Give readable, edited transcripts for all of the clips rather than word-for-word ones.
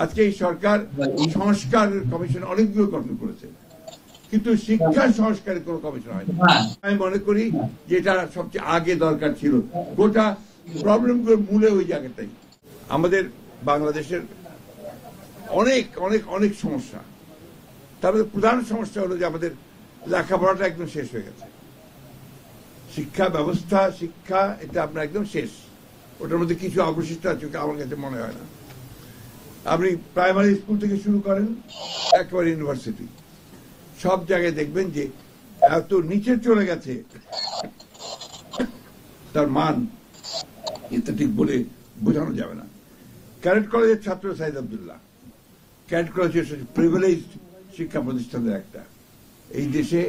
আজকে এই সরকার সংস্কার কমিশন অনেকগুলো গঠন করেছে, কিন্তু শিক্ষা সংস্কারের কোনো কমিশন হয়নি। আমি মনে করি যে এটা সবচেয়ে আগে দরকার ছিল। গোটা প্রবলেমগুলোর মূলে ওই জায়গাটাই। আমাদের বাংলাদেশের অনেক অনেক অনেক সমস্যা, তার মধ্যে প্রধান সমস্যা হলো যে আমাদের লেখাপড়াটা একদম শেষ হয়ে গেছে। শিক্ষা ব্যবস্থা, শিক্ষা এটা আপনার একদম শেষ, ওটার মধ্যে কিছু অবশিষ্ট আছে আমার কাছে মনে হয় না। আপনি প্রাইমারি স্কুল থেকে শুরু করেন একেবারে ইউনিভার্সিটি, সব জায়গায় দেখবেন যে এত নিচে চলে গেছে, তার মান এটা ঠিক বলে বোঝানো যাবে না। ক্যাডেট কলেজের ছাত্র Sayed Abdullah, cadet college privileged শিক্ষা প্রতিষ্ঠানের একটা। এই দেশে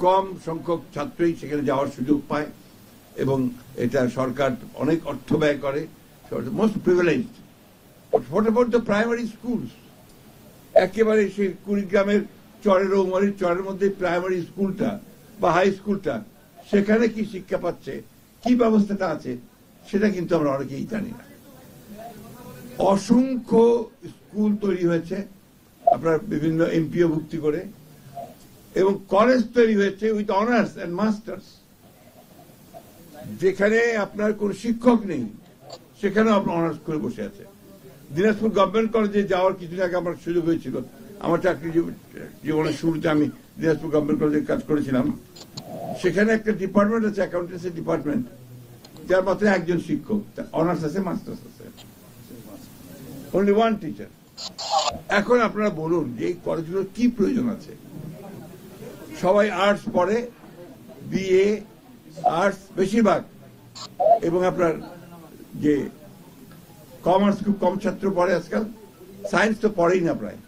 কম সংখ্যক ছাত্রই সেখানে যাওয়ার সুযোগ পায় এবং এটা সরকার অনেক অর্থ ব্যয় করে, most privileged. What about the primary schools? একেবারে সেই কুড়িগ্রামের চরের রৌমারির চরের মধ্যে প্রাইমারি স্কুলটা বা হাই স্কুলটা, সেখানে কি শিক্ষা পাচ্ছে, কি ব্যবস্থাটা আছে, সেটা কিন্তু আমরা অনেকেই জানি না। অসংখ্য স্কুল তৈরি হয়েছে আপনার বিভিন্ন এমপিও ভুক্তি করে, এবং কলেজ তৈরি হয়েছে উইথ অনার্স অ্যান্ড মাস্টার্স, যেখানে আপনার কোন শিক্ষক নেই সেখানেও আপনার অনার্স করে বসে আছে। দিনাজপুর গভর্নমেন্ট কলেজে যাওয়ার কিছুদিন আগে আমার সুযোগ হয়েছিল। আমার চাকরি জীবনের শুরুতে আমি দিনাজপুর গভর্নমেন্ট কলেজে কাজ করেছিলাম। সেখানে একটা ডিপার্টমেন্ট আছে, অ্যাকাউন্টেন্সি ডিপার্টমেন্ট, যার মাত্র একজন শিক্ষক, অনার্স আছে, মাস্টার্স আছে, অনলি ওয়ান টিচার। এখন আপনারা বলুন যে এই কলেজগুলোর কি প্রয়োজন আছে? সবাই আর্টস পড়ে, বিএ আর্টস বেশিরভাগ, এবং আপনার যে কমার্স খুব কম ছাত্র পড়ে আজকাল, সায়েন্স তো পড়েই না প্রায়।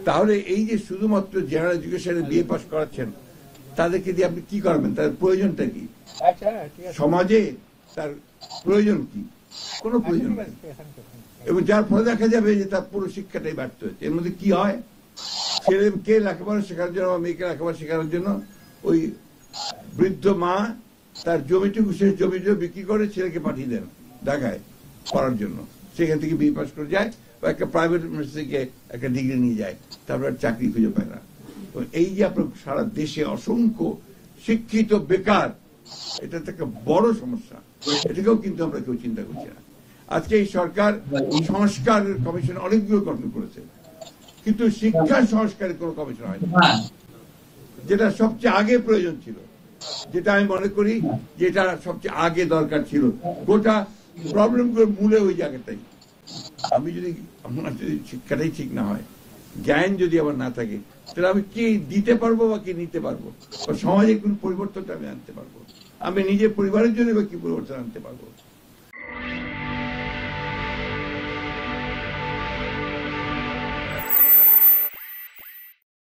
তাহলে এই যে শুধুমাত্র জেনারেল এডুকেশনে বিএ পাস করাচ্ছেন, তাদেরকে দিয়ে আপনি কি করবেন? তার প্রয়োজনটা কি? সমাজে তার প্রয়োজন কি? কোনো প্রয়োজন নেই। এবং যার ফলে দেখা যাবে যে তার পুরো শিক্ষাটাই ব্যর্থ হয়েছে। এর মধ্যে কি হয়? ছেলেকে লেখাপড়া শেখানোর জন্য বা মেয়েকে লেখাপড়া শেখানোর জন্য ওই বৃদ্ধ মা তার জমিটুকু শেষ জমিটুকু বিক্রি করে ছেলেকে পাঠিয়ে দেন ঢাকায় পড়ার জন্য। সেখান থেকে বিএ পাস করে যায় বা একটা প্রাইভেট ইউনিভার্সিটিকে একটা ডিগ্রি নিয়ে যায়, তারপর চাকরি খুঁজে পায় না। এই যে আপনার সারা দেশে অসংখ্য শিক্ষিত বেকার, এটা একটা বড় সমস্যা। এটাকেও কিন্তু আমরা কেউ চিন্তা করছি না। আজকে এই সরকার সংস্কার কমিশন অনেকগুলো গঠন করেছে, কিন্তু শিক্ষা সংস্কারের কোনো কমিশন হয়নি, যেটা সবচেয়ে আগে প্রয়োজন ছিল, যেটা আমি মনে করি যে এটা সবচেয়ে আগে দরকার ছিল। গোটা প্রবলেমগুলোর মূলে ওই জায়গাটাই। আমি যদি আমার যদি শিক্ষাটাই ঠিক না হয়, জ্ঞান যদি আমার না থাকে, তাহলে আমি কি দিতে পারবো বা কি নিতে পারবো, বা সমাজে কোন পরিবর্তনটা আমি আনতে পারবো, আমি নিজের পরিবারের জন্য বা কি পরিবর্তন আনতে পারবো?